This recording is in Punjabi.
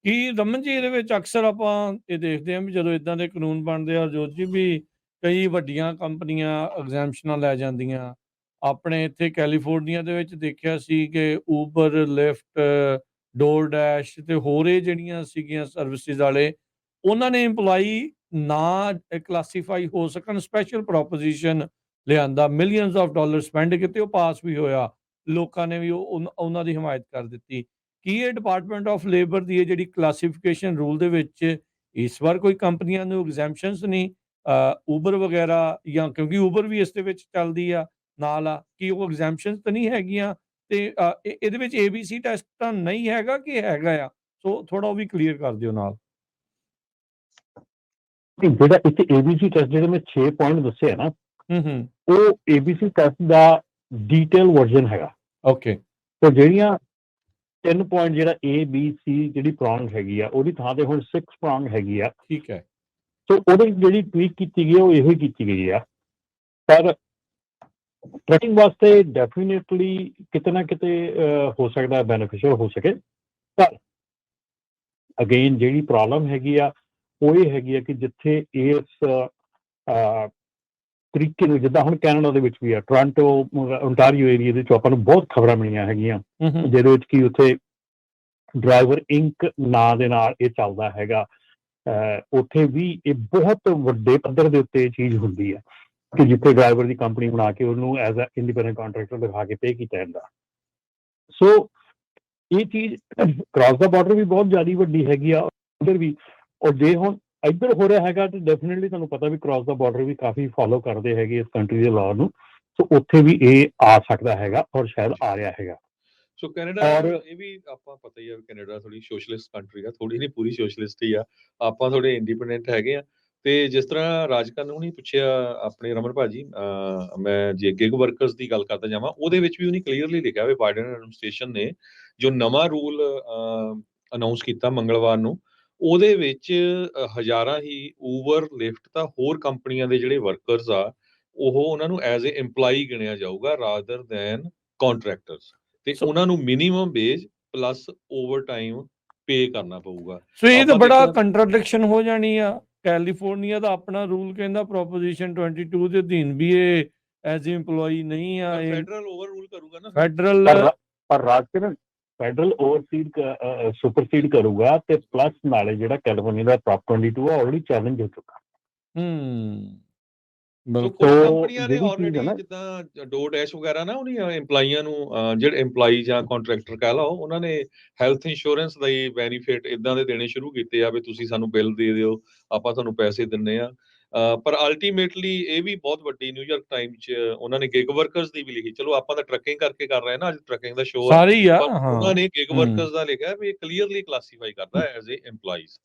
ਕੀ ਰਮਨ ਜੀ ਇਹਦੇ ਵਿੱਚ ਅਕਸਰ ਆਪਾਂ ਇਹ ਦੇਖਦੇ ਹਾਂ ਵੀ ਜਦੋਂ ਇਦਾਂ ਦੇ ਕਾਨੂੰਨ ਬਣਦੇ ਆ ਜੋਤ ਜੀ ਵੀ ਕਈ ਵੱਡੀਆਂ ਕੰਪਨੀਆਂ ਐਗਜ਼ੈਂਪਸ਼ਨਾਂ ਲੈ ਜਾਂਦੀਆਂ। ਆਪਣੇ ਇੱਥੇ ਕੈਲੀਫੋਰਨੀਆ ਦੇ ਵਿੱਚ ਦੇਖਿਆ ਸੀ ਕਿ ਊਬਰ, ਲਿਫਟ, ਡੋਰਡੈਸ਼ ਤੇ ਹੋਰ ਇਹ ਜਿਹੜੀਆਂ ਸੀਗੀਆਂ ਸਰਵਿਸਿਜ਼ ਵਾਲੇ ਉਹਨਾਂ ਨੇ EMPLOYEE ਨਾ ਕਲਾਸੀਫਾਈ ਹੋ ਸਕਣ, ਸਪੈਸ਼ਲ ਪ੍ਰੋਪੋਜੀਸ਼ਨ ਲਿਆਂਦਾ, ਮਿਲੀਅਨਸ ਆਫ ਡਾਲਰ ਸਪੈਂਡ ਕੀਤੇ, ਉਹ ਪਾਸ ਵੀ ਹੋਇਆ। ਲੋਕਾਂ ਨੇ ਵੀ ਉਹਨਾਂ ਦੀ ਹਮਾਇਤ ਕਰ ਦਿੱਤੀ। ਕੀ ਇਹ ਡਿਪਾਰਟਮੈਂਟ ਆਫ ਲੇਬਰ ਦੀ ਇਹ ਜਿਹੜੀ ਕਲਾਸੀਫਿਕੇਸ਼ਨ ਰੂਲ ਦੇ ਵਿੱਚ ਇਸ ਵਾਰ ਕੋਈ ਕੰਪਨੀਆਂ ਨੂੰ ਐਗਜ਼ੈਂਪਸ਼ਨਸ ਨਹੀਂ, ਊਬਰ ਵਗੈਰਾ, ਜਾਂ ਕਿਉਂਕਿ ਊਬਰ ਵੀ ਇਸ ਦੇ ਵਿੱਚ ਚੱਲਦੀ ਆ ਨਾਲ ਆ, ਕੀ ਉਹ ਐਗਜ਼ੈਂਪਸ਼ਨਸ ਤਾਂ ਨਹੀਂ ਹੈਗੀਆਂ? ਤੇ ਇਹਦੇ ਵਿੱਚ ABC ਟੈਸਟ ਤਾਂ ਨਹੀਂ ਹੈਗਾ ਕਿ ਹੈਗਾ ਆ? ਸੋ ਥੋੜਾ ਉਹ ਵੀ ਕਲੀਅਰ ਕਰ ਦਿਓ ਨਾਲ। ਜਿਹੜਾ ਇੱਥੇ ABC ਟੈਸਟ ਜਿਹੜੇ ਮੈਂ 6 ਪੁਆਇੰਟ ਦੱਸੇ ਆ ਨਾ, ਉਹ ABC ਟੈਸਟ ਦਾ ਡੀਟੇਲ ਵਰਜ਼ਨ ਹੈਗਾ। ਓਕੇ। ਤੇ ਜਿਹੜੀਆਂ 3 ਪੁਆਇੰਟ ਜਿਹੜਾ ABC ਜਿਹੜੀ ਪ੍ਰੋਂਗ ਹੈਗੀ ਆ, ਉਹਦੀ ਥਾਂ ਤੇ ਹੁਣ 6 ਪ੍ਰੋਂਗ ਹੈਗੀ ਆ। ਠੀਕ ਹੈ। ਸੋ ਉਹਦੇ ਜਿਹੜੀ ਟਵੀਕ ਕੀਤੀ ਗਈ ਹੈ ਉਹ ਇਹੋ ਹੀ ਕੀਤੀ ਗਈ ਆ। ਪਰ ਟਰੈਕਿੰਗ ਵਾਸਤੇ ਡੈਫੀਨੇਟਲੀ ਕਿਤੇ ਨਾ ਕਿਤੇ ਹੋ ਸਕਦਾ ਬੈਨੀਫਿਸ਼ੀਅਲ ਹੋ ਸਕੇ। ਪਰ ਅਗੇਨ ਜਿਹੜੀ ਪ੍ਰੋਬਲਮ ਹੈਗੀ ਆ ਉਹ ਇਹ ਹੈਗੀ ਆ ਕਿ ਜਿੱਥੇ ਇਸ ਤਰੀਕੇ ਨੂੰ, ਜਿੱਦਾਂ ਹੁਣ ਕੈਨੇਡਾ ਦੇ ਵਿੱਚ ਵੀ ਆ, ਟੋਰਾਂਟੋ, ਓਨਟਾਰੀਓ ਏਰੀਆ ਦੇ ਵਿੱਚੋਂ ਆਪਾਂ ਨੂੰ ਬਹੁਤ ਖਬਰਾਂ ਮਿਲੀਆਂ ਹੈਗੀਆਂ ਜਿਹਦੇ ਵਿੱਚ ਕਿ ਉੱਥੇ ਡਰਾਈਵਰ ਇੰਕ ਨਾਂ ਦੇ ਨਾਲ ਇਹ ਚੱਲਦਾ ਹੈਗਾ। ਉੱਥੇ ਵੀ ਇਹ ਬਹੁਤ ਵੱਡੇ ਪੱਧਰ ਦੇ ਉੱਤੇ ਇਹ ਚੀਜ਼ ਹੁੰਦੀ ਹੈ ਕਿ ਜਿੱਥੇ ਡਰਾਈਵਰ ਦੀ ਕੰਪਨੀ ਬਣਾ ਕੇ ਉਹਨੂੰ ਐਜ਼ ਅ ਇੰਡੀਪੈਂਡੈਂਟ ਕੰਟਰੈਕਟਰ ਦਿਖਾ ਕੇ ਪੇ ਕੀਤਾ ਜਾਂਦਾ। ਸੋ ਇਹ ਚੀਜ਼ ਕ੍ਰਾਸ ਦਾ ਬਾਰਡਰ ਵੀ ਬਹੁਤ ਜ਼ਿਆਦਾ ਵੱਡੀ ਹੈਗੀ ਆ ਉੱਧਰ ਵੀ। ਔਰ ਜੇ ਹੁਣ ਇੱਧਰ ਹੋ ਰਿਹਾ ਹੈਗਾ ਤੇ ਡੈਫੀਨੇਟਲੀ ਤੁਹਾਨੂੰ ਪਤਾ ਵੀ ਕ੍ਰਾਸ ਦਾ ਬਾਰਡਰ ਵੀ ਕਾਫੀ ਫੋਲੋ ਕਰਦੇ ਹੈਗੇ ਇਸ ਕੰਟਰੀ ਦੇ ਲਾਅ ਨੂੰ। ਸੋ ਉੱਥੇ ਵੀ ਇਹ ਆ ਸਕਦਾ ਹੈਗਾ ਔਰ ਸ਼ਾਇਦ ਆ ਰਿਹਾ ਹੈਗਾ। ਸੋ ਕੈਨੇਡਾ ਇਹ ਵੀ ਆਪਾਂ ਪਤਾ ਹੀ ਆ, ਕੈਨੇਡਾ ਥੋੜੀ ਸੋਸ਼ਲਿਸਟ ਕੰਟਰੀ ਆ, ਥੋੜੀ ਨਹੀਂ ਪੂਰੀ ਸੋਸ਼ਲਿਸਟ ਹੀ ਆ। ਆਪਾਂ ਥੋੜੇ ਇੰਡੀਪੈਂਡੈਂਟ ਹੈਗੇ ਆ। ਤੇ ਜਿਸ ਤਰ੍ਹਾਂ ਰਾਜ ਕਾਨੂੰਨ ਹੀ ਪੁੱਛਿਆ ਆਪਣੇ ਰਮਨ ਭਾਜੀ, ਮੈਂ ਜੇ ਗਿਗ ਵਰਕਰਸ ਦੀ ਗੱਲ ਕਰਦਾ ਜਾਵਾਂ, ਉਹਦੇ ਵਿੱਚ ਵੀ ਉਹਨੇ ਕਲੀਅਰਲੀ ਲਿਖਿਆ ਵੀ ਬਾਈਡਨ ਐਡਮਿਨਿਸਟ੍ਰੇਸ਼ਨ ਨੇ ਜੋ ਨਵਾਂ ਰੂਲ ਅਨਾਉਂਸ ਕੀਤਾ ਮੰਗਲਵਾਰ ਨੂੰ, ਉਹਦੇ ਵਿੱਚ ਹਜ਼ਾਰਾਂ ਹੀ ਊਬਰ, ਲਿਫਟ ਤਾਂ ਹੋਰ ਕੰਪਨੀਆਂ ਦੇ ਜਿਹੜੇ ਵਰਕਰਸ ਆ ਉਹ ਉਹਨਾਂ ਨੂੰ ਐਜ਼ ਏ EMPLOYEE ਗਿਣਿਆ ਜਾਊਗਾ ਰਾਦਰ ਦੈਨ ਕੰਟਰੈਕਟਰਸ। ਤੇ ਉਹਨਾਂ ਨੂੰ minimum wage plus overtime pay ਕਰਨਾ ਪਊਗਾ। ਸੋ ਇਹ ਤਾਂ ਬੜਾ ਕੰਟਰਡਿਕਸ਼ਨ ਹੋ ਜਾਣੀ ਆ। ਕੈਲੀਫੋਰਨੀਆ ਦਾ ਆਪਣਾ ਰੂਲ ਕਹਿੰਦਾ ਪ੍ਰੋਪੋਜੀਸ਼ਨ 22 ਦੇ ਅਧੀਨ ਵੀ ਇਹ ਐਜ਼ EMPLOYEE ਨਹੀਂ ਆ। ਫੈਡਰਲ ਓਵਰ ਰੂਲ ਕਰੂਗਾ ਨਾ ਫੈਡਰਲ, ਪਰ ਰਾਜਕਰਨ ਫੈਡਰਲ ਓਵਰਸੀਡ ਸੁਪਰਸੀਡ ਕਰੂਗਾ ਤੇ ਪਲੱਸ ਨਾਲੇ ਜਿਹੜਾ ਕੈਲੀਫੋਰਨੀਆ ਦਾ ਪ੍ਰੋਪ 22 ਆ ਆਲਰੇਡੀ ਚੈਲੰਜ ਹੋ ਚੁੱਕਾ। ਕੁਝ ਕੰਪਨੀਆਂ ਨੇ ਆਲਰੇਡੀ ਜਿੱਦਾਂ ਡੋਰਡੈਸ਼ ਵਗੈਰਾ ਨਾ ਉਹਨੇ EMPLOYEEਆਂ ਨੂੰ, ਜਿਹੜੇ EMPLOYEE ਜਾਂ ਕੰਟਰੈਕਟਰ ਕਹਿ ਲਓ, ਉਹਨਾਂ ਨੇ ਹੈਲਥ ਇੰਸ਼ੋਰੈਂਸ ਦਾ ਹੀ ਬੈਨੀਫਿਟ ਇਦਾਂ ਦੇ ਦੇਣੇ ਸ਼ੁਰੂ ਕੀਤੇ ਆ ਵੀ ਤੁਸੀਂ ਸਾਨੂੰ ਬਿੱਲ ਦੇ ਦਿਓ, ਆਪਾਂ ਤੁਹਾਨੂੰ ਪੈਸੇ ਦਿੰਨੇ ਆ। ਪਰ ਅਲਟੀਮੇਟਲੀ ਇਹ ਵੀ ਬਹੁਤ ਵੱਡੀ ਨਿਊਯਾਰਕ ਟਾਈਮ 'ਚ ਉਹਨਾਂ ਨੇ ਗਿਗ ਵਰਕਰਸ ਦੀ ਵੀ ਲਿਖੀ। ਚਲੋ ਆਪਾਂ ਤਾਂ ਟਰੱਕਿੰਗ ਕਰਕੇ ਕਰ ਰਹੇ ਨਾ, ਅੱਜ ਟਰੱਕਿੰਗ ਦਾ ਸ਼ੋਅ ਆ, ਪਰ ਉਹਨਾਂ ਨੇ ਗਿਗ ਵਰਕਰਸ ਦਾ ਲਿਖਿਆ ਵੀ ਇਹ ਕਲੀਅਰਲੀ ਕਲਾਸੀਫਾਈ ਕਰਦਾ ਐਜ਼ ਏ EMPLOYEEs।